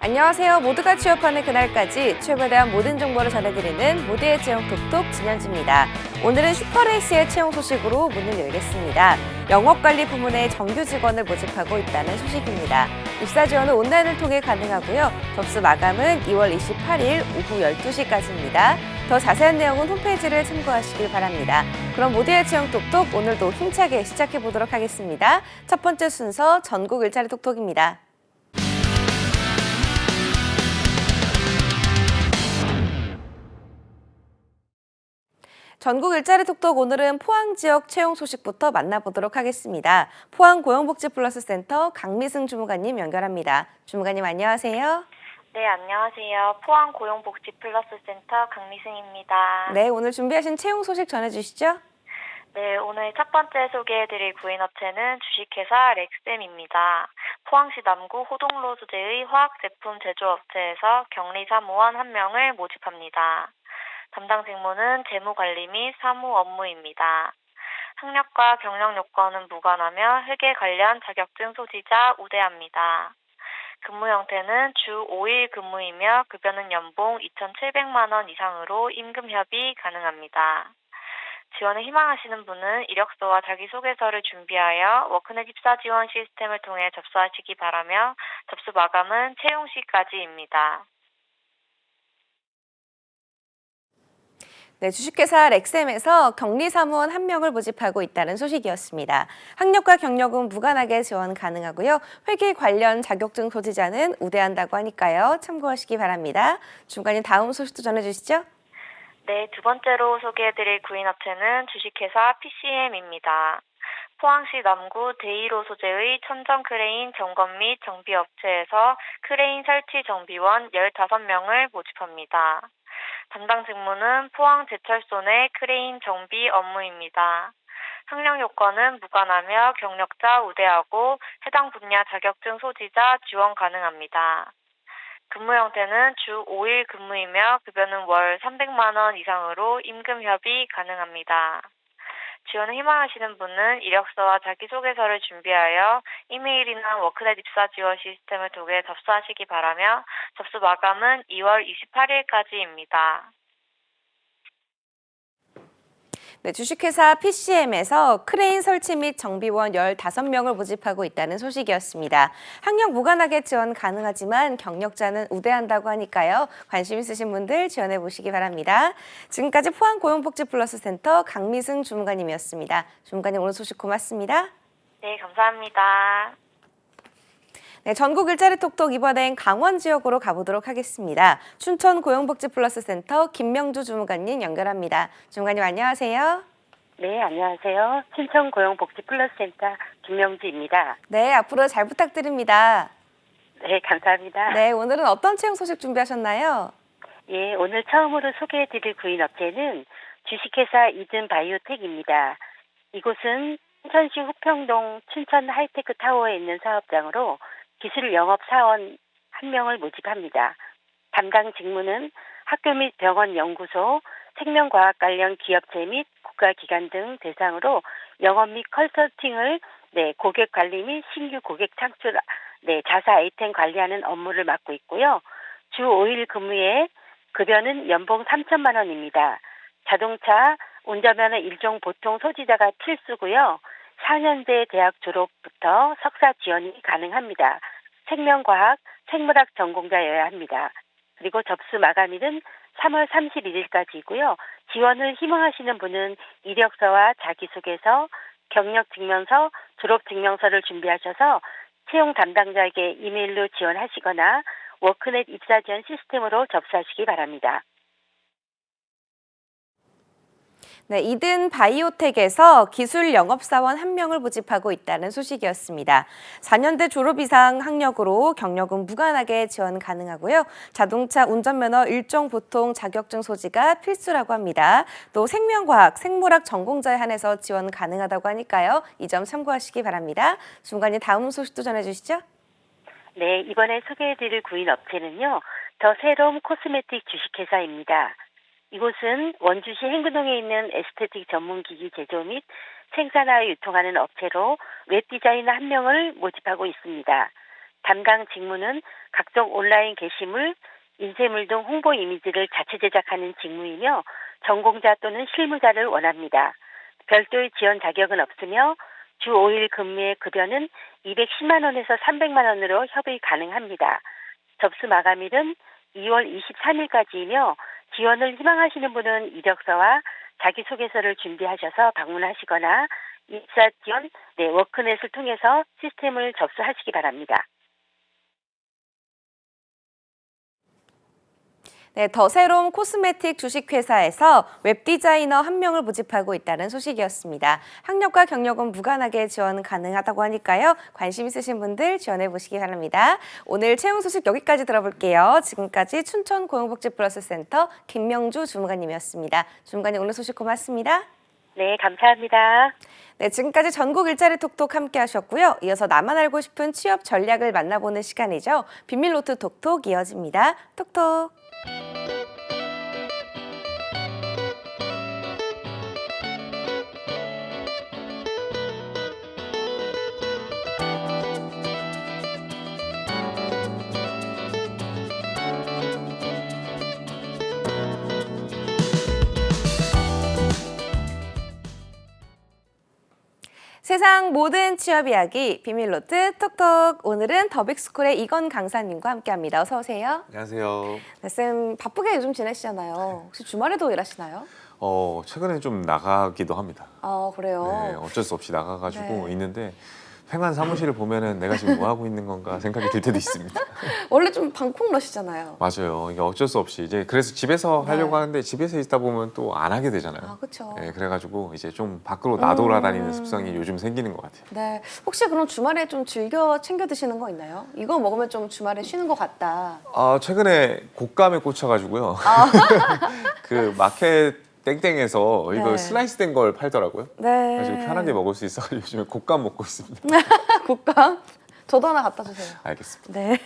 안녕하세요. 모두가 취업하는 그날까지 취업에 대한 모든 정보를 전해드리는 모두의 채용 톡톡 진현주입니다. 오늘은 슈퍼레이스의 채용 소식으로 문을 열겠습니다. 영업관리 부문에 정규 직원을 모집하고 있다는 소식입니다. 입사 지원은 온라인을 통해 가능하고요. 접수 마감은 2월 28일 오후 12시까지입니다. 더 자세한 내용은 홈페이지를 참고하시길 바랍니다. 그럼 모두의 채용 톡톡 오늘도 힘차게 시작해 보도록 하겠습니다. 첫 번째 순서 전국 일자리 톡톡입니다. 전국 일자리 톡톡 오늘은 포항 지역 채용 소식부터 만나보도록 하겠습니다. 포항 고용복지플러스센터 강미승 주무관님 연결합니다. 주무관님 안녕하세요. 네, 안녕하세요. 포항 고용복지플러스센터 강미승입니다. 네, 오늘 준비하신 채용 소식 전해주시죠. 네, 오늘 첫 번째 소개해드릴 구인업체는 주식회사 렉셈입니다. 포항시 남구 호동로 소재의 화학제품 제조업체에서 격리 사무원 1명을 모집합니다. 담당 직무는 재무관리 및 사무 업무입니다. 학력과 경력 요건은 무관하며 회계 관련 자격증 소지자 우대합니다. 근무 형태는 주 5일 근무이며 급여는 연봉 2,700만 원 이상으로 임금 협의 가능합니다. 지원을 희망하시는 분은 이력서와 자기소개서를 준비하여 워크넷 입사 지원 시스템을 통해 접수하시기 바라며 접수 마감은 채용 시까지입니다. 네, 주식회사 렉셈에서 격리사무원 1명을 모집하고 있다는 소식이었습니다. 학력과 경력은 무관하게 지원 가능하고요. 회계 관련 자격증 소지자는 우대한다고 하니까요. 참고하시기 바랍니다. 중간에 다음 소식도 전해주시죠. 네, 두 번째로 소개해드릴 구인업체는 주식회사 PCM입니다. 포항시 남구 대이로 소재의 천정 크레인 점검 및 정비 업체에서 크레인 설치 정비원 15명을 모집합니다. 담당 직무는 포항 제철소 내 크레인 정비 업무입니다. 학력 요건은 무관하며 경력자 우대하고 해당 분야 자격증 소지자 지원 가능합니다. 근무 형태는 주 5일 근무이며 급여는 월 300만 원 이상으로 임금 협의 가능합니다. 지원을 희망하시는 분은 이력서와 자기소개서를 준비하여 이메일이나 워크넷 입사 지원 시스템을 통해 접수하시기 바라며 접수 마감은 2월 28일까지입니다. 네, 주식회사 PCM에서 크레인 설치 및 정비원 15명을 모집하고 있다는 소식이었습니다. 학력 무관하게 지원 가능하지만 경력자는 우대한다고 하니까요. 관심 있으신 분들 지원해 보시기 바랍니다. 지금까지 포항 고용복지플러스센터 강미승 주무관님이었습니다. 주무관님 오늘 소식 고맙습니다. 네, 감사합니다. 네, 전국 일자리 톡톡 이번엔 강원 지역으로 가보도록 하겠습니다. 춘천 고용복지플러스센터 김명주 주무관님 연결합니다. 주무관님 안녕하세요. 네, 안녕하세요. 춘천 고용복지플러스센터 김명주입니다. 네, 앞으로 잘 부탁드립니다. 네, 감사합니다. 네, 오늘은 어떤 채용 소식 준비하셨나요? 예, 오늘 처음으로 소개해드릴 구인업체는 주식회사 이든바이오텍입니다. 이곳은 춘천시 후평동 춘천 하이테크 타워에 있는 사업장으로 기술 영업 사원 1명을 모집합니다. 담당 직무는 학교 및 병원 연구소, 생명과학 관련 기업체 및 국가기관 등 대상으로 영업 및 컨설팅을 고객 관리 및 신규 고객 창출, 자사 아이템 관리하는 업무를 맡고 있고요. 주 5일 근무에 급여는 연봉 3천만 원입니다. 자동차, 운전면허 1종 보통 소지자가 필수고요. 4년제 대학 졸업부터 석사 지원이 가능합니다. 생명과학, 생물학 전공자여야 합니다. 그리고 접수 마감일은 3월 31일까지이고요. 지원을 희망하시는 분은 이력서와 자기소개서, 경력증명서, 졸업증명서를 준비하셔서 채용 담당자에게 이메일로 지원하시거나 워크넷 입사 지원 시스템으로 접수하시기 바랍니다. 네, 이든 바이오텍에서 기술 영업사원 1명을 모집하고 있다는 소식이었습니다. 4년대 졸업 이상 학력으로 경력은 무관하게 지원 가능하고요. 자동차 운전면허 1종 보통 자격증 소지가 필수라고 합니다. 또 생명과학, 생물학 전공자에 한해서 지원 가능하다고 하니까요. 이 점 참고하시기 바랍니다. 중간에 다음 소식도 전해주시죠. 네, 이번에 소개해드릴 구인 업체는요. 더 세롬 코스메틱 주식회사입니다. 이곳은 원주시 행근동에 있는 에스테틱 전문기기 제조 및 생산하여 유통하는 업체로 웹디자이너 1명을 모집하고 있습니다. 담당 직무는 각종 온라인 게시물, 인쇄물 등 홍보 이미지를 자체 제작하는 직무이며 전공자 또는 실무자를 원합니다. 별도의 지원 자격은 없으며 주 5일 근무의 급여는 210만 원에서 300만 원으로 협의 가능합니다. 접수 마감일은 2월 23일까지이며 지원을 희망하시는 분은 이력서와 자기소개서를 준비하셔서 방문하시거나 입사 지원 워크넷을 통해서 시스템을 접수하시기 바랍니다. 네, 더 새로운 코스메틱 주식회사에서 웹디자이너 1명을 모집하고 있다는 소식이었습니다. 학력과 경력은 무관하게 지원 가능하다고 하니까요. 관심 있으신 분들 지원해 보시기 바랍니다. 오늘 채용 소식 여기까지 들어볼게요. 지금까지 춘천고용복지플러스센터 김명주 주무관님이었습니다. 주무관님 오늘 소식 고맙습니다. 네, 감사합니다. 네, 지금까지 전국 일자리 톡톡 함께 하셨고요. 이어서 나만 알고 싶은 취업 전략을 만나보는 시간이죠. 비밀노트 톡톡 이어집니다. 톡톡. 세상 모든 취업 이야기 비밀노트 톡톡. 오늘은 더빅스쿨의 이건 강사님과 함께합니다. 어서 오세요. 안녕하세요. 네, 쌤 바쁘게 요즘 지내시잖아요. 혹시 주말에도 일하시나요? 최근에 좀 나가기도 합니다. 그래요. 네, 어쩔 수 없이 나가가지고 네. 있는데 횡한 사무실을 보면은 내가 지금 뭐 하고 있는 건가 생각이 들 때도 있습니다. 원래 좀 방콕 러시잖아요. 맞아요. 이게 어쩔 수 없이 이제 그래서 집에서 하려고 네. 하는데 집에서 있다 보면 또 안 하게 되잖아요. 그렇죠. 네, 그래가지고 이제 좀 밖으로 나돌아다니는 습성이 요즘 생기는 것 같아요. 네, 혹시 그럼 주말에 좀 즐겨 챙겨 드시는 거 있나요? 이거 먹으면 좀 주말에 쉬는 것 같다. 최근에 곶감에 꽂혀가지고요. 그 마켓 땡땡에서 이거 네. 슬라이스 된 걸 팔더라고요. 네. 그래서 편하게 먹을 수 있어서 요즘에 곶감 먹고 있습니다. 국감? 저도 하나 갖다 주세요. 알겠습니다. 네.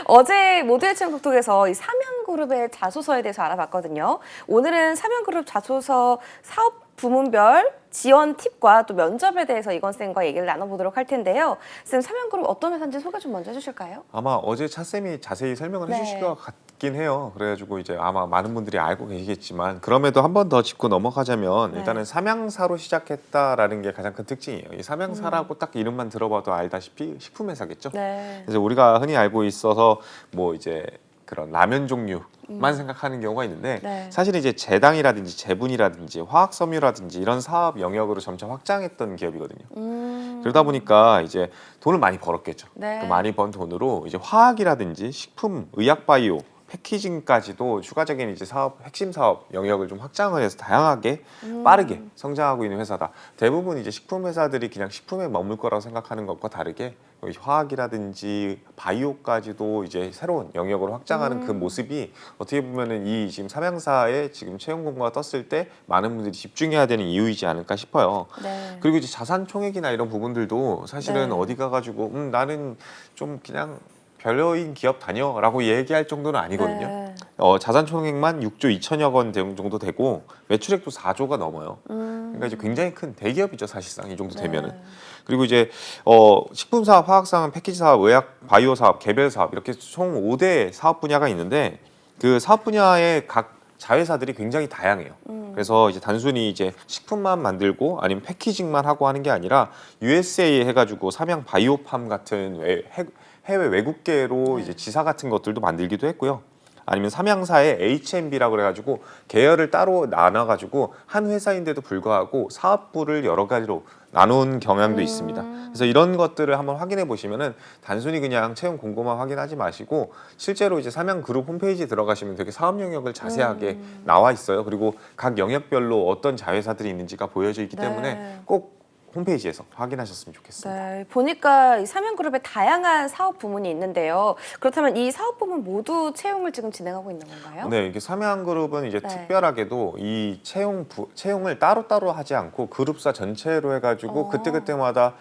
어제 모두의 채용 톡톡에서 이 삼양그룹의 자소서에 대해서 알아봤거든요. 오늘은 삼양그룹 자소서 사업 부문별 지원 팁과 또 면접에 대해서 이건 쌤과 얘기를 나눠보도록 할 텐데요. 쌤, 삼양그룹 어떤 회사인지 소개 좀 먼저 해주실까요? 아마 어제 차쌤이 자세히 설명을 네. 해주실 것 같긴 해요. 그래가지고 이제 아마 많은 분들이 알고 계시겠지만 그럼에도 한 번 더 짚고 넘어가자면 네. 일단은 삼양사로 시작했다라는 게 가장 큰 특징이에요. 이 삼양사라고 딱 이름만 들어봐도 알다시피 식품회사겠죠. 네. 그래서 우리가 흔히 알고 있어서 뭐 이제 그런 라면 종류만 생각하는 경우가 있는데 네. 사실 이제 제당이라든지 제분이라든지 화학섬유라든지 이런 사업 영역으로 점차 확장했던 기업이거든요. 그러다 보니까 이제 돈을 많이 벌었겠죠. 네. 그 많이 번 돈으로 이제 화학이라든지 식품, 의약 바이오, 패키징까지도 추가적인 이제 사업, 핵심 사업 영역을 좀 확장을 해서 다양하게 빠르게 성장하고 있는 회사다. 대부분 이제 식품 회사들이 그냥 식품에 머물 거라고 생각하는 것과 다르게 여기 화학이라든지 바이오까지도 이제 새로운 영역으로 확장하는 그 모습이 어떻게 보면은 이 지금 삼양사에 지금 채용 공고가 떴을 때 많은 분들이 집중해야 되는 이유이지 않을까 싶어요. 네. 그리고 이제 자산 총액이나 이런 부분들도 사실은 네. 어디 가가지고 나는 좀 그냥 별로인 기업 다녀라고 얘기할 정도는 아니거든요. 네. 자산 총액만 6조 2천여 원 정도 되고 매출액도 4조가 넘어요. 그러니까 이제 굉장히 큰 대기업이죠, 사실상 이 정도 되면은. 네. 그리고 이제 식품 사업, 화학 사업, 패키지 사업, 의약, 바이오 사업, 개별 사업 이렇게 총 5대 사업 분야가 있는데 그 사업 분야의 각 자회사들이 굉장히 다양해요. 그래서 이제 단순히 이제 식품만 만들고 아니면 패키징만 하고 하는 게 아니라 USA 해가지고 삼양 바이오팜 같은 해외 외국계로 이제 지사 같은 것들도 만들기도 했고요. 아니면 삼양사의 H&B라고 그래가지고 계열을 따로 나눠가지고 한 회사인데도 불구하고 사업부를 여러 가지로 나눈 경향도 있습니다. 그래서 이런 것들을 한번 확인해 보시면은 단순히 그냥 채용 공고만 확인하지 마시고 실제로 이제 삼양그룹 홈페이지에 들어가시면 되게 사업 영역을 자세하게 나와 있어요. 그리고 각 영역별로 어떤 자회사들이 있는지가 보여져 있기 네. 때문에 꼭 홈페이지에서 확인하셨으면 좋겠습니다. 네, 보니까 이 삼양그룹에 다양한 사업 부문이 있는데요. 그렇다면 이 사업 부문 모두 채용을 지금 진행하고 있는 건가요? 네, 이게 삼양그룹은 이제 네. 특별하게도 이 채용을 따로따로 하지 않고 그룹사 전체로 해가지고 그때그때마다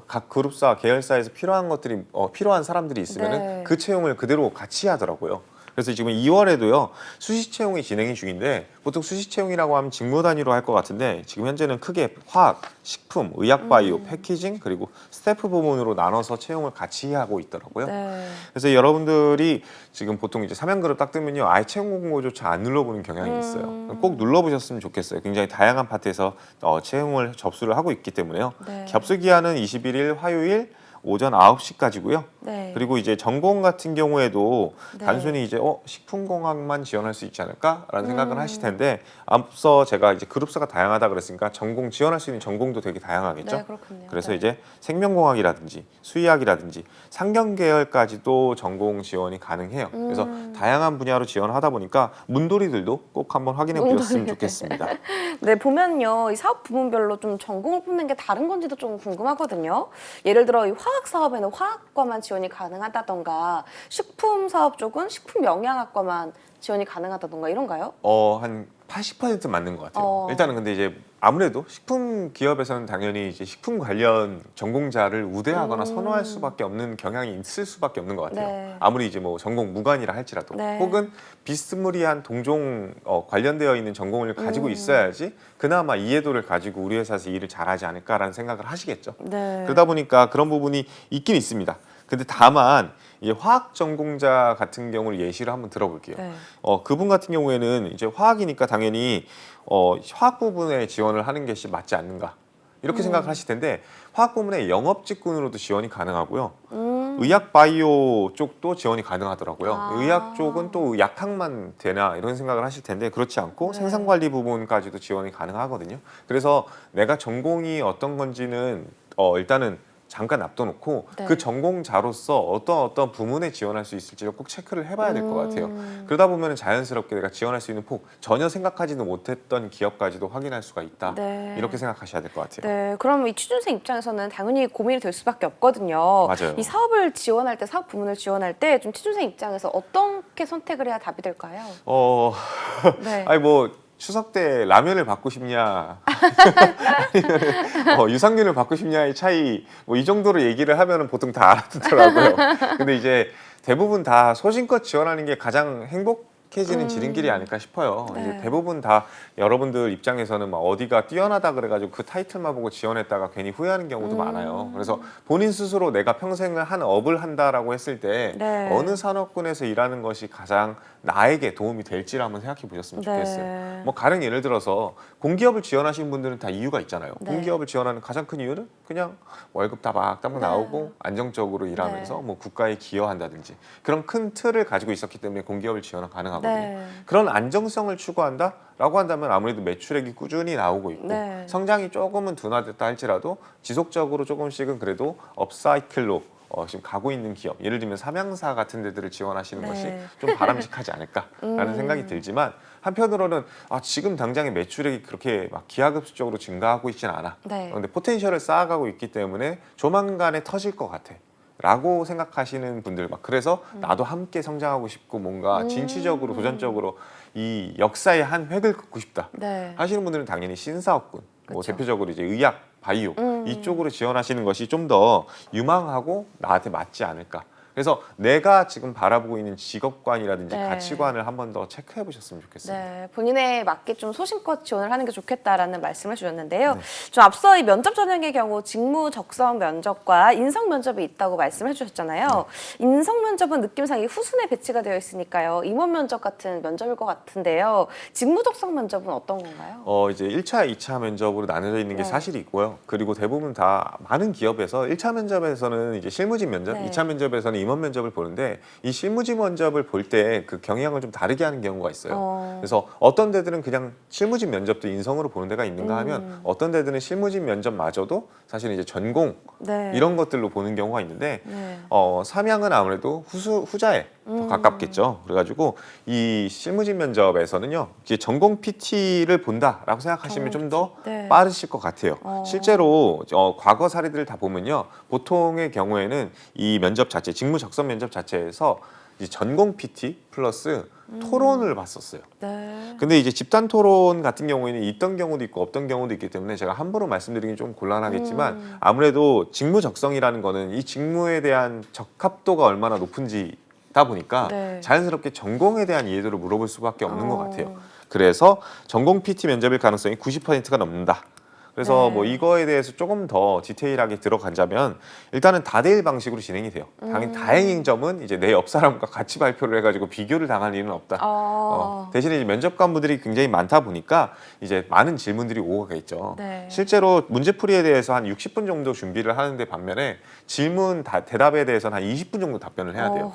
각 그룹사 계열사에서 필요한 것들이 필요한 사람들이 있으면은 네. 그 채용을 그대로 같이 하더라고요. 그래서 지금 2월에도요 수시 채용이 진행이 중인데 보통 수시 채용이라고 하면 직무 단위로 할 것 같은데 지금 현재는 크게 화학, 식품, 의학 바이오, 패키징 그리고 스태프 부문으로 나눠서 채용을 같이 하고 있더라고요. 네. 그래서 여러분들이 지금 보통 이제 사면그룹 딱 뜨면요 아예 채용 공고조차 안 눌러보는 경향이 있어요. 꼭 눌러보셨으면 좋겠어요. 굉장히 다양한 파트에서 채용을 접수를 하고 있기 때문에요. 네. 접수 기한은 21일 화요일 오전 9시까지고요. 네. 그리고 이제 전공 같은 경우에도 네. 단순히 이제 식품공학만 지원할 수 있지 않을까라는 생각을 하실 텐데 앞서 제가 이제 그룹수가 다양하다 그랬으니까 전공 지원할 수 있는 전공도 되게 다양하겠죠. 네, 그렇군요. 그래서 네. 이제 생명공학이라든지 수의학이라든지 상경 계열까지도 전공 지원이 가능해요. 그래서 다양한 분야로 지원하다 보니까 문돌이들도 꼭 한번 확인해 보셨으면 좋겠습니다. 네, 보면요. 이 사업 부문별로 좀 전공을 뽑는 게 다른 건지도 좀 궁금하거든요. 예를 들어 이 화학 사업에는 화학과만 지원이 가능하다던가 식품 사업 쪽은 식품 영양학과만 지원이 가능하다던가 이런가요? 한 80% 맞는 것 같아요. 어. 일단은 근데 이제 아무래도 식품 기업에서는 당연히 이제 식품 관련 전공자를 우대하거나 선호할 수밖에 없는 경향이 있을 수밖에 없는 것 같아요. 네. 아무리 이제 뭐 전공 무관이라 할지라도 네. 혹은 비스무리한 동종 관련되어 있는 전공을 가지고 있어야지 그나마 이해도를 가지고 우리 회사에서 일을 잘하지 않을까라는 생각을 하시겠죠. 네. 그러다 보니까 그런 부분이 있긴 있습니다. 근데 다만 이 화학 전공자 같은 경우를 예시를 한번 들어볼게요. 네. 그분 같은 경우에는 이제 화학이니까 당연히 화학 부분에 지원을 하는 것이 맞지 않는가 이렇게 생각을 하실 텐데 화학 부문의 영업 직군으로도 지원이 가능하고요. 의학 바이오 쪽도 지원이 가능하더라고요. 아. 의학 쪽은 또 약학만 되나 이런 생각을 하실 텐데 그렇지 않고 네. 생산관리 부분까지도 지원이 가능하거든요. 그래서 내가 전공이 어떤 건지는 일단은 잠깐 놔둬놓고 네. 그 전공자로서 어떤 부문에 지원할 수 있을지를 꼭 체크를 해봐야 될 것 같아요. 그러다 보면 자연스럽게 내가 지원할 수 있는 폭 전혀 생각하지도 못했던 기업까지도 확인할 수가 있다. 네. 이렇게 생각하셔야 될 것 같아요. 네, 그럼 이 취준생 입장에서는 당연히 고민이 될 수밖에 없거든요. 맞아요. 이 사업을 지원할 때, 사업 부문을 지원할 때 좀 취준생 입장에서 어떻게 선택을 해야 답이 될까요? 네. 아니 뭐 추석 때 라면을 받고 싶냐 아니면 유산균을 받고 싶냐의 차이 뭐 이 정도로 얘기를 하면은 보통 다 알아듣더라고요. 근데 이제 대부분 다 소신껏 지원하는 게 가장 행복해지는 지름길이 아닐까 싶어요. 네. 이제 대부분 다 여러분들 입장에서는 막 어디가 뛰어나다 그래가지고 그 타이틀만 보고 지원했다가 괜히 후회하는 경우도 많아요. 그래서 본인 스스로 내가 평생을 한 업을 한다라고 했을 때 네. 어느 산업군에서 일하는 것이 가장 나에게 도움이 될지를 한번 생각해 보셨으면 좋겠어요. 네. 뭐 가령 예를 들어서 공기업을 지원하시는 분들은 다 이유가 있잖아요. 네. 공기업을 지원하는 가장 큰 이유는 그냥 월급 따박따박 나오고 안정적으로 일하면서 네. 뭐 국가에 기여한다든지 그런 큰 틀을 가지고 있었기 때문에 공기업을 지원은 가능하거든요. 네. 그런 안정성을 추구한다라고 한다면 아무래도 매출액이 꾸준히 나오고 있고 네. 성장이 조금은 둔화됐다 할지라도 지속적으로 조금씩은 그래도 업사이클로 지금 가고 있는 기업, 예를 들면 삼양사 같은 데들을 지원하시는 네. 것이 좀 바람직하지 않을까라는 생각이 들지만 한편으로는 지금 당장의 매출액이 그렇게 막 기하급수적으로 증가하고 있지는 않아. 네. 그런데 포텐셜을 쌓아가고 있기 때문에 조만간에 터질 것 같아. 라고 생각하시는 분들 막 그래서 나도 함께 성장하고 싶고 뭔가 진취적으로 도전적으로 이 역사의 한 획을 긋고 싶다 네. 하시는 분들은 당연히 신사업군 뭐 그쵸. 대표적으로 이제 의학, 바이오 이쪽으로 지원하시는 것이 좀 더 유망하고 나한테 맞지 않을까. 그래서 내가 지금 바라보고 있는 직업관이라든지 네. 가치관을 한 번 더 체크해 보셨으면 좋겠습니다. 네, 본인에 맞게 좀 소신껏 지원을 하는 게 좋겠다라는 말씀을 주셨는데요. 네. 좀 앞서 이 면접 전형의 경우 직무 적성 면접과 인성 면접이 있다고 말씀해 주셨잖아요. 네. 인성 면접은 느낌상 이 후순에 배치가 되어 있으니까요. 임원 면접 같은 면접일 것 같은데요. 직무 적성 면접은 어떤 건가요? 이제 1차, 2차 면접으로 나눠져 있는 게 네. 사실이 있고요. 그리고 대부분 다 많은 기업에서 1차 면접에서는 이제 실무진 면접, 네. 2차 면접에서는 임원 면접을 보는데 이 실무진 면접을 볼 때 그 경향을 좀 다르게 하는 경우가 있어요. 그래서 어떤 데들은 그냥 실무진 면접도 인성으로 보는 데가 있는가 하면 어떤 데들은 실무진 면접마저도 사실 이제 전공 네. 이런 것들로 보는 경우가 있는데 네. 삼양은 아무래도 후자에 더 가깝겠죠. 그래가지고 이 실무진 면접에서는요, 이제 전공 PT를 본다라고 생각하시면 좀 더 네. 빠르실 것 같아요. 실제로 과거 사례들을 다 보면요, 보통의 경우에는 이 면접 자체, 직무 적성 면접 자체에서 이 전공 PT 플러스 토론을 봤었어요. 네. 근데 이제 집단 토론 같은 경우에는 있던 경우도 있고 없던 경우도 있기 때문에 제가 함부로 말씀드리긴 좀 곤란하겠지만 아무래도 직무 적성이라는 거는 이 직무에 대한 적합도가 얼마나 높은지 많다 보니까 네. 자연스럽게 전공에 대한 이해도를 물어볼 수밖에 없는 것 같아요. 그래서 전공 PT 면접일 가능성이 90%가 넘는다. 그래서 네. 뭐 이거에 대해서 조금 더 디테일하게 들어가자면 일단은 다대일 방식으로 진행이 돼요. 다행인 점은 이제 내 옆 사람과 같이 발표를 해가지고 비교를 당할 일은 없다. 대신에 이제 면접관분들이 굉장히 많다 보니까 이제 많은 질문들이 오가겠죠. 네. 실제로 문제풀이에 대해서 한 60분 정도 준비를 하는데 반면에 질문 대답에 대해서는 한 20분 정도 답변을 해야 돼요.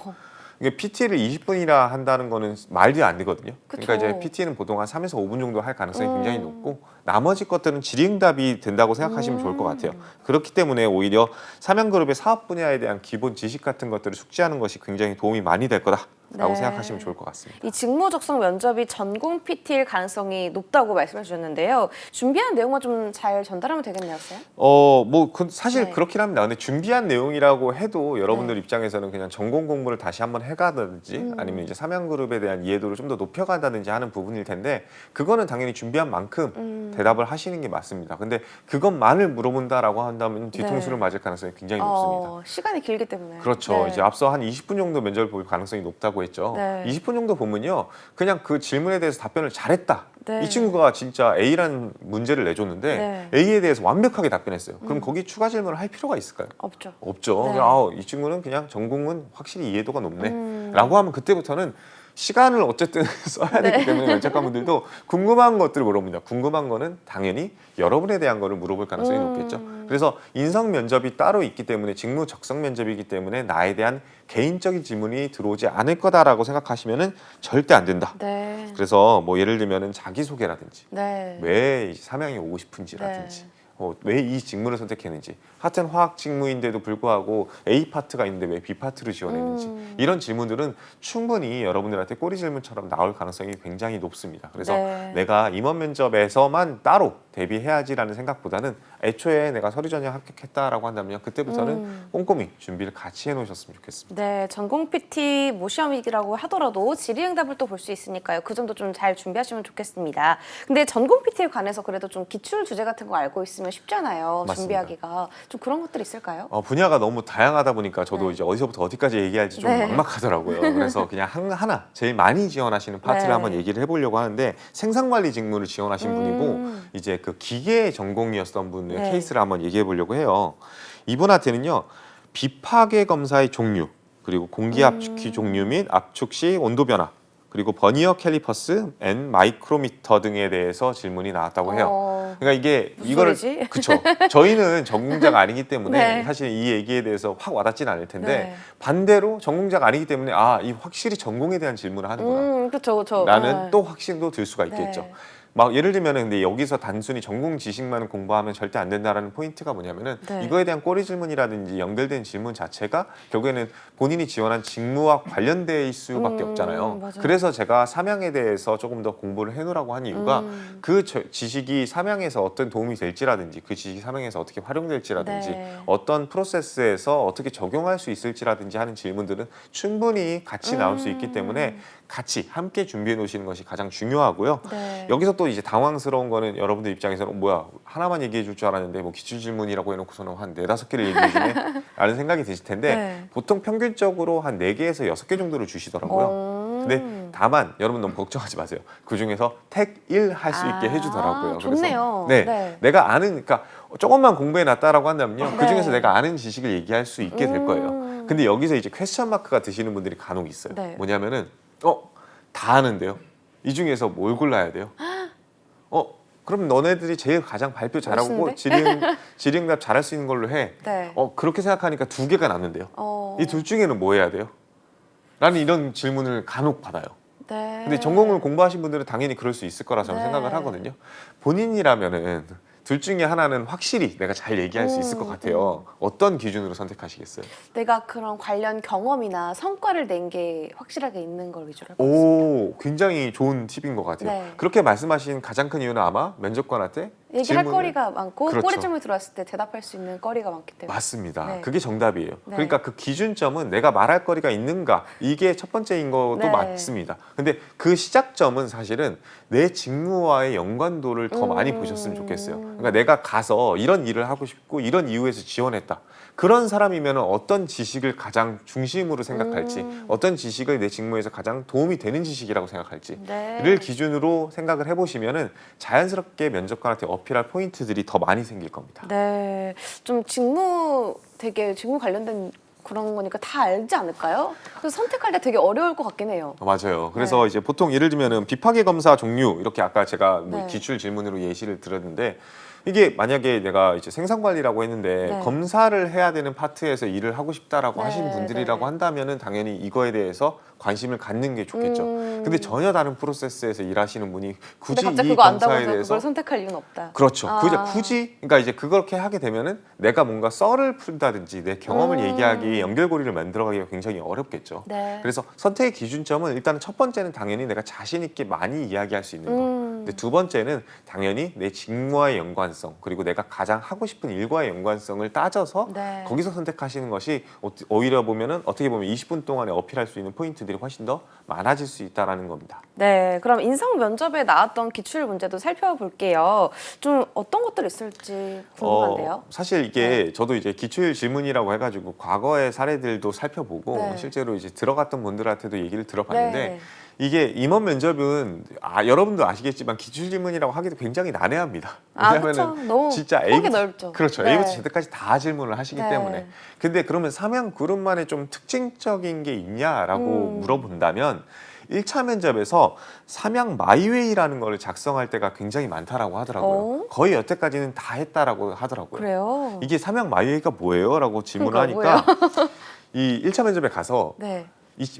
이게 PT를 20분이나 한다는 거는 말이 안 되거든요. 그러니까 그쵸. 이제 PT는 보통 한 3에서 5분 정도 할 가능성이 굉장히 높고 나머지 것들은 질의응답이 된다고 생각하시면 좋을 것 같아요. 그렇기 때문에 오히려 삼양그룹의 사업 분야에 대한 기본 지식 같은 것들을 숙지하는 것이 굉장히 도움이 많이 될 거다라고 네. 생각하시면 좋을 것 같습니다. 이 직무 적성 면접이 전공 PT일 가능성이 높다고 말씀해 주셨는데요. 준비한 내용만 좀 잘 전달하면 되겠네요, 쌤? 사실 네. 그렇긴 합니다. 근데 준비한 내용이라고 해도 여러분들 입장에서는 그냥 전공 공부를 다시 한번 해가든지 아니면 이제 삼양그룹에 대한 이해도를 좀 더 높여간다든지 하는 부분일 텐데 그거는 당연히 준비한 만큼 대답을 하시는 게 맞습니다. 근데 그것만을 물어본다라고 한다면 뒤통수를 네. 맞을 가능성이 굉장히 높습니다. 시간이 길기 때문에. 그렇죠. 네. 이제 앞서 한 20분 정도 면접을 볼 가능성이 높다고 했죠. 네. 20분 정도 보면요. 그냥 그 질문에 대해서 답변을 잘했다. 네. 이 친구가 진짜 A라는 문제를 내줬는데 네. A에 대해서 완벽하게 답변했어요. 그럼 거기 추가 질문을 할 필요가 있을까요? 없죠. 없죠. 네. 이 친구는 그냥 전공은 확실히 이해도가 높네. 라고 하면 그때부터는 시간을 어쨌든 써야 되기 때문에 면접관분들도 궁금한 것들을 물어봅니다. 궁금한 거는 당연히 여러분에 대한 거를 물어볼 가능성이 높겠죠. 그래서 인성 면접이 따로 있기 때문에 직무 적성 면접이기 때문에 나에 대한 개인적인 질문이 들어오지 않을 거다라고 생각하시면은 절대 안 된다. 네. 그래서 뭐 예를 들면은 자기소개라든지 네. 왜 삼양에 오고 싶은지라든지 왜 이 직무를 선택했는지 같은 화학 직무인데도 불구하고 A 파트가 있는데 왜 B 파트를 지원했는지 이런 질문들은 충분히 여러분들한테 꼬리 질문처럼 나올 가능성이 굉장히 높습니다. 그래서 네. 내가 임원 면접에서만 따로 대비해야지라는 생각보다는 애초에 내가 서류 전형 합격했다라고 한다면 그때부터는 꼼꼼히 준비를 같이 해놓으셨으면 좋겠습니다. 네, 전공 PT 뭐 시험이라고 하더라도 질의응답을 또 볼 수 있으니까요. 그 점도 좀 잘 준비하시면 좋겠습니다. 근데 전공 PT에 관해서 그래도 좀 기출 주제 같은 거 알고 있으면 쉽잖아요. 맞습니다. 준비하기가. 좀 그런 것들 있을까요? 분야가 너무 다양하다 보니까 저도 네. 이제 어디서부터 어디까지 얘기할지 좀 네. 막막하더라고요. 그래서 그냥 하나 제일 많이 지원하시는 파트를 네. 한번 얘기를 해보려고 하는데 생산관리 직무를 지원하신 분이고 이제 그 기계 전공이었던 분의 네. 케이스를 한번 얘기해 보려고 해요. 이분한테는요 비파괴 검사의 종류 그리고 공기 압축기 종류 및 압축 시 온도 변화 그리고 버니어 캘리퍼스 앤 마이크로미터 등에 대해서 질문이 나왔다고 해요. 그러니까 이게 무슨 이거를 소리지? 그쵸. 저희는 전공자가 아니기 때문에 네. 사실 이 얘기에 대해서 확 와닿지는 않을 텐데 네. 반대로 전공자가 아니기 때문에 이 확실히 전공에 대한 질문을 하는구나. 그렇죠. 라는 또 확신도 들 수가 있겠죠. 네. 막 예를 들면은 근데 여기서 단순히 전공 지식만 공부하면 절대 안 된다라는 포인트가 뭐냐면은 네. 이거에 대한 꼬리 질문이라든지 연결된 질문 자체가 결국에는 본인이 지원한 직무와 관련될 수밖에 없잖아요. 맞아요. 그래서 제가 삼양에 대해서 조금 더 공부를 해놓으라고 한 이유가 그 지식이 삼양에서 어떤 도움이 될지라든지 그 지식이 삼양에서 어떻게 활용될지라든지 네. 어떤 프로세스에서 어떻게 적용할 수 있을지라든지 하는 질문들은 충분히 같이 나올 수 있기 때문에 같이 함께 준비해 놓으시는 것이 가장 중요하고요. 네. 여기서 또 이제 당황스러운 거는 여러분들 입장에서는 뭐야 하나만 얘기해 줄 줄 알았는데 뭐 기출 질문이라고 해놓고서는 한 4-5개를 얘기해 주네 라는 생각이 드실 텐데 네. 보통 평균적으로 한 4개에서 6개 정도를 주시더라고요. 근데 다만 여러분 너무 걱정하지 마세요. 그중에서 택 1 할 수 있게 해주더라고요. 좋네요. 그래서 네. 내가 아는 그러니까 조금만 공부해 놨다라고 한다면요. 네. 그중에서 내가 아는 지식을 얘기할 수 있게 될 거예요. 근데 여기서 이제 퀘스천 마크가 드시는 분들이 간혹 있어요. 네. 뭐냐면은 다 아는데요. 이 중에서 뭘 골라야 돼요? 그럼 너네들이 제일 가장 발표 잘하고 질의응답 잘할 수 있는 걸로 해. 네. 그렇게 생각하니까 2개가 남는데요. 어. 이 둘 중에는 뭐 해야 돼요? 라는 이런 질문을 간혹 받아요. 네. 근데 전공을 공부하신 분들은 당연히 그럴 수 있을 거라 저는 네. 생각을 하거든요. 본인이라면은 둘 중에 하나는 확실히 내가 잘 얘기할 수 있을 것 같아요. 어떤 기준으로 선택하시겠어요? 내가 그런 관련 경험이나 성과를 낸 게 확실하게 있는 걸 위주로 해봤습니다. 굉장히 좋은 팁인 것 같아요. 네. 그렇게 말씀하신 가장 큰 이유는 아마 면접관한테 얘기할 질문을- 거리가 많고 그렇죠. 꼬리점을 들어왔을 때 대답할 수 있는 거리가 많기 때문에. 맞습니다. 네. 그게 정답이에요. 네. 그러니까 그 기준점은 내가 말할 거리가 있는가 이게 첫 번째인 것도 네. 맞습니다. 근데 그 시작점은 사실은 내 직무와의 연관도를 더 많이 보셨으면 좋겠어요. 그러니까 내가 가서 이런 일을 하고 싶고 이런 이유에서 지원했다. 그런 사람이면 어떤 지식을 가장 중심으로 생각할지, 어떤 지식을 내 직무에서 가장 도움이 되는 지식이라고 생각할지를 네. 기준으로 생각을 해보시면은 자연스럽게 면접관한테 어필할 포인트들이 더 많이 생길 겁니다. 네. 좀 직무 관련된 그런 거니까 다 알지 않을까요? 그래서 선택할 때 되게 어려울 것 같긴 해요. 맞아요. 그래서 네. 이제 보통 예를 들면은 비파기 검사 종류 이렇게 아까 제가 뭐 네. 기출 질문으로 예시를 들었는데 이게 만약에 내가 이제 생산관리라고 했는데 네. 검사를 해야 되는 파트에서 일을 하고 싶다라고 네, 하신 분들이라고 네. 한다면은 당연히 이거에 대해서 관심을 갖는 게 좋겠죠. 근데 전혀 다른 프로세스에서 일하시는 분이 굳이 근데 갑자기 이 그거 안다고 검사에 해서 대해서 그걸 선택할 이유는 없다. 그렇죠. 아. 굳이 그러니까 이제 그렇게 하게 되면은 내가 뭔가 썰을 풀다든지 내 경험을 얘기하기 연결고리를 만들어가기가 굉장히 어렵겠죠. 네. 그래서 선택의 기준점은 일단은 첫 번째는 당연히 내가 자신 있게 많이 이야기할 수 있는 거. 근데 두 번째는 당연히 내 직무와의 연관성 그리고 내가 가장 하고 싶은 일과의 연관성을 따져서 네. 거기서 선택하시는 것이 오히려 보면은 어떻게 보면 20분 동안에 어필할 수 있는 포인트들이 훨씬 더 많아질 수 있다라는 겁니다. 네, 그럼 인성 면접에 나왔던 기출 문제도 살펴볼게요. 좀 어떤 것들이 있을지 궁금한데요. 사실 이게 저도 이제 기출 질문이라고 해가지고 과거의 사례들도 살펴보고 네. 실제로 이제 들어갔던 분들한테도 얘기를 들어봤는데 네. 이게 임원 면접은 여러분도 아시겠지만 기출 질문이라고 하기도 굉장히 난해합니다. 아, 그렇죠. 너무 진짜 폭이 A부터 넓죠. 그렇죠. 네. A부터 Z까지 다 질문을 하시기 네. 때문에. 근데 그러면 삼양 그룹만의 좀 특징적인 게 있냐라고 물어본다면 1차 면접에서 삼양 마이웨이라는 거를 작성할 때가 굉장히 많다라고 하더라고요. 거의 여태까지는 다 했다라고 하더라고요. 그래요? 이게 삼양 마이웨이가 뭐예요? 라고 질문을 그러니까 하니까 이 1차 면접에 가서 네.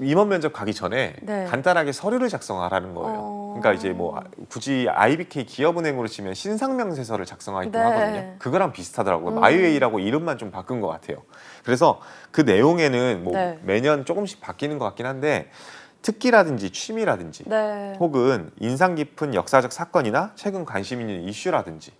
임원 면접 가기 전에 네. 간단하게 서류를 작성하라는 거예요. 그러니까 이제 뭐 굳이 IBK 기업은행으로 치면 신상명세서를 작성하기도 네. 하거든요. 그거랑 비슷하더라고요. 마이웨이라고 이름만 좀 바꾼 것 같아요. 그래서 그 내용에는 뭐 네. 매년 조금씩 바뀌는 것 같긴 한데 특기라든지 취미라든지 네. 혹은 인상 깊은 역사적 사건이나 최근 관심 있는 이슈라든지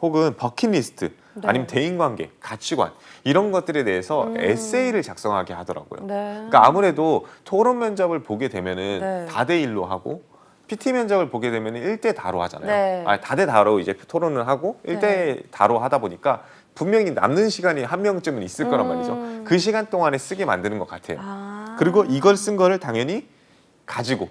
혹은 버킷리스트 네. 아니면 대인관계, 가치관 이런 것들에 대해서 에세이를 작성하게 하더라고요. 네. 그러니까 아무래도 토론 면접을 보게 되면은 네. 다대일로 하고 PT 면접을 보게 되면은 1대 다로 하잖아요. 네. 다대 다로 이제 토론을 하고 네. 1대 다로 하다 보니까 분명히 남는 시간이 한 명쯤은 있을 거란 말이죠. 그 시간 동안에 쓰게 만드는 것 같아요. 아. 그리고 이걸 쓴 거를 당연히 가지고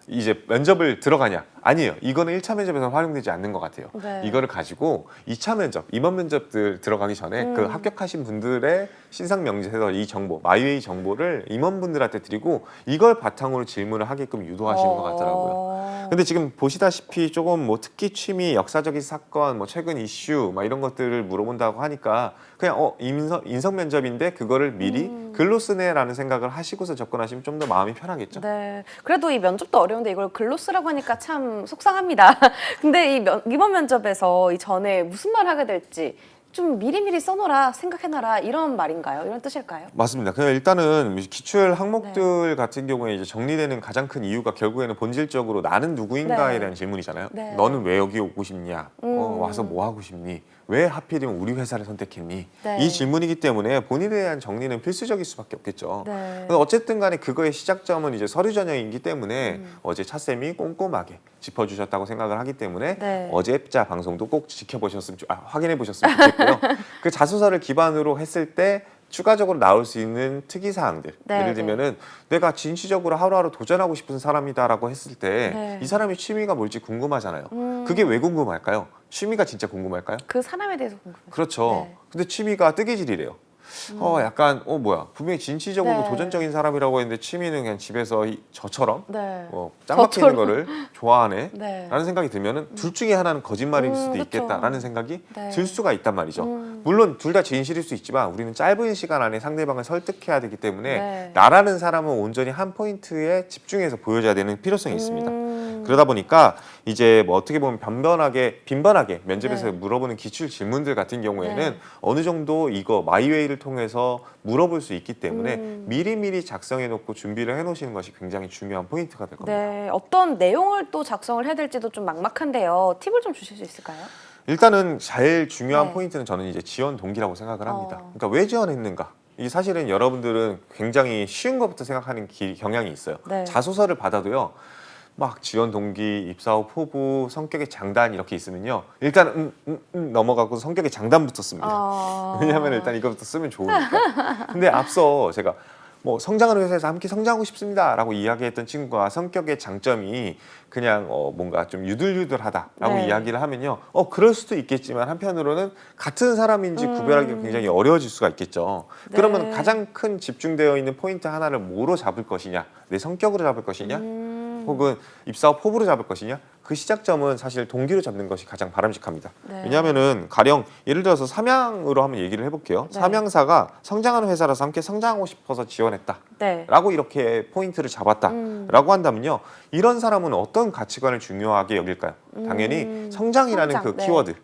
이제 면접을 들어가냐? 아니에요. 이거는 1차 면접에서 활용되지 않는 것 같아요. 네. 이거를 가지고 2차 면접, 임원 면접들 들어가기 전에 그 합격하신 분들의 신상 명세서 이 정보, 마이웨이 정보를 임원분들한테 드리고 이걸 바탕으로 질문을 하게끔 유도하시는 것 같더라고요. 근데 지금 보시다시피 조금 뭐 특기 취미, 역사적인 사건, 뭐 최근 이슈, 막 이런 것들을 물어본다고 하니까 그냥 인성 면접인데 그거를 미리 글로 쓰네라는 생각을 하시고서 접근하시면 좀 더 마음이 편하겠죠. 네. 그래도 이 면접도 어려운데 이걸 글로 쓰라고 하니까 참 속상합니다. 근데 이번 면접에서 이 전에 무슨 말 하게 될지 좀 미리미리 써놓으라, 생각해놔라 이런 말인가요? 이런 뜻일까요? 맞습니다. 그냥 일단은 기출 항목들 같은 경우에 이제 정리되는 가장 큰 이유가 결국에는 본질적으로 나는 누구인가에 네. 대한 질문이잖아요. 네. 너는 왜 여기 오고 싶냐? 와서 뭐 하고 싶니? 왜 하필이면 우리 회사를 선택했니? 네. 이 질문이기 때문에 본인에 대한 정리는 필수적일 수밖에 없겠죠. 네. 근데 어쨌든 간에 그거의 시작점은 이제 서류 전형이기 때문에 어제 차쌤이 꼼꼼하게 짚어주셨다고 생각을 하기 때문에 네. 어제자 방송도 꼭 확인해 보셨으면 좋겠고요. 그 자소서를 기반으로 했을 때 추가적으로 나올 수 있는 특이 사항들. 네, 예를 들면은 내가 진취적으로 하루하루 도전하고 싶은 사람이다라고 했을 때 네. 이 사람의 취미가 뭘지 궁금하잖아요. 그게 왜 궁금할까요? 취미가 진짜 궁금할까요? 그 사람에 대해서 궁금해요. 그렇죠. 네. 근데 취미가 뜨개질이래요. 약간 뭐야 분명히 진취적으로 네. 도전적인 사람이라고 했는데 취미는 그냥 집에서 저처럼 네. 짱 박히는 저처럼. 거를 좋아하네 네. 라는 생각이 들면은 둘 중에 하나는 거짓말일 수도 그쵸. 있겠다라는 생각이 네. 들 수가 있단 말이죠. 물론 둘 다 진실일 수 있지만 우리는 짧은 시간 안에 상대방을 설득해야 되기 때문에 네. 나라는 사람은 온전히 한 포인트에 집중해서 보여줘야 되는 필요성이 있습니다. 음. 그러다 보니까 이제 뭐 어떻게 보면 빈번하게 면접에서 네. 물어보는 기출 질문들 같은 경우에는 네. 어느 정도 이거 마이웨이를 통해서 물어볼 수 있기 때문에 미리미리 작성해 놓고 준비를 해 놓으시는 것이 굉장히 중요한 포인트가 될 겁니다. 네. 어떤 내용을 또 작성을 해야 될지도 좀 막막한데요. 팁을 좀 주실 수 있을까요? 일단은 제일 중요한 네. 포인트는 저는 이제 지원 동기라고 생각을 합니다. 그러니까 왜 지원했는가? 이 사실은 여러분들은 굉장히 쉬운 것부터 생각하는 경향이 있어요. 네. 자소서를 받아도요. 막 지원 동기, 입사 후 포부, 성격의 장단 이렇게 있으면요. 일단 넘어가고 성격의 장단부터 씁니다. 왜냐하면 일단 이것부터 쓰면 좋으니까. 근데 앞서 제가 뭐 성장하는 회사에서 함께 성장하고 싶습니다라고 이야기했던 친구가 성격의 장점이 그냥 뭔가 좀 유들유들하다라고 네. 이야기를 하면요. 그럴 수도 있겠지만 한편으로는 같은 사람인지 구별하기가 굉장히 어려워질 수가 있겠죠. 네. 그러면 가장 큰 집중되어 있는 포인트 하나를 뭐로 잡을 것이냐, 내 성격으로 잡을 것이냐, 혹은 입사 후 포부로 잡을 것이냐, 그 시작점은 사실 동기로 잡는 것이 가장 바람직합니다. 네. 왜냐하면은 가령 예를 들어서 삼양으로 한번 얘기를 해볼게요. 네. 삼양사가 성장하는 회사라서 함께 성장하고 싶어서 지원했다. 네. 라고 이렇게 포인트를 잡았다라고 한다면요. 이런 사람은 어떤 가치관을 중요하게 여길까요? 당연히 성장이라는 성장, 그 네. 키워드.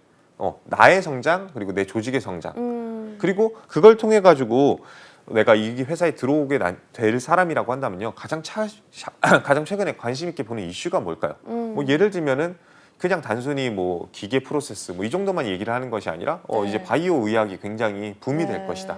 나의 성장, 그리고 내 조직의 성장. 그리고 그걸 통해 가지고 내가 이 회사에 들어오게 될 사람이라고 한다면요. 가장 최근에 관심 있게 보는 이슈가 뭘까요? 뭐 예를 들면은 그냥 단순히 뭐 기계 프로세스 뭐 이 정도만 얘기를 하는 것이 아니라 네. 이제 바이오 의학이 굉장히 붐이 될 네. 것이다.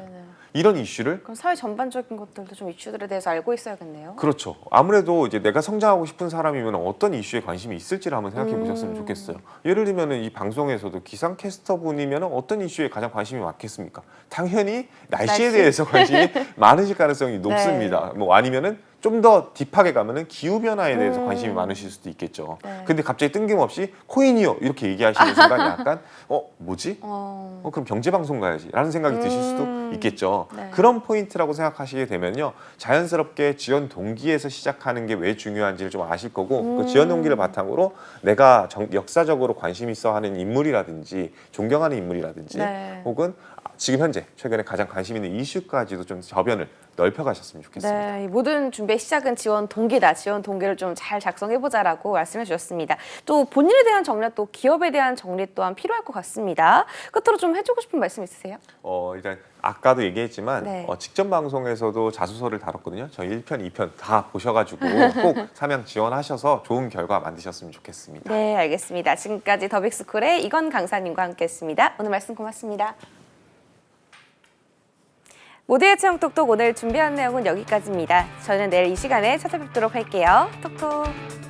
이런 이슈를 그럼 사회 전반적인 것들도 좀 이슈들에 대해서 알고 있어야겠네요. 그렇죠. 아무래도 이제 내가 성장하고 싶은 사람이면 어떤 이슈에 관심이 있을지를 한번 생각해 보셨으면 좋겠어요. 예를 들면은 이 방송에서도 기상 캐스터 분이면 어떤 이슈에 가장 관심이 많겠습니까? 당연히 날씨에 날씨? 대해서 관심이 많으실 가능성이 높습니다. 뭐 아니면은 좀 더 딥하게 가면은 기후 변화에 대해서 관심이 많으실 수도 있겠죠. 네. 근데 갑자기 뜬금없이 코인이요 이렇게 얘기하시는 순간 약간 뭐지? 그럼 경제 방송 가야지라는 생각이 드실 수도 있겠죠. 네. 그런 포인트라고 생각하시게 되면요, 자연스럽게 지원 동기에서 시작하는 게 왜 중요한지를 좀 아실 거고, 그 지원 동기를 바탕으로 내가 역사적으로 관심 있어 하는 인물이라든지 존경하는 인물이라든지 네. 혹은 지금 현재 최근에 가장 관심 있는 이슈까지도 좀 저변을 넓혀가셨으면 좋겠습니다. 네, 이 모든 준비의 시작은 지원 동기다. 지원 동기를 좀 잘 작성해보자라고 말씀해 주셨습니다. 또 본인에 대한 정리, 또 기업에 대한 정리 또한 필요할 것 같습니다. 끝으로 좀 해주고 싶은 말씀 있으세요? 일단 아까도 얘기했지만 네. 직전 방송에서도 자소서를 다뤘거든요. 저희 1편, 2편 다 보셔가지고 꼭 삼양 지원하셔서 좋은 결과 만드셨으면 좋겠습니다. 네, 알겠습니다. 지금까지 더빅스쿨의 이건 강사님과 함께했습니다. 오늘 말씀 고맙습니다. 모두의 체험 톡톡 오늘 준비한 내용은 여기까지입니다. 저는 내일 이 시간에 찾아뵙도록 할게요. 톡톡.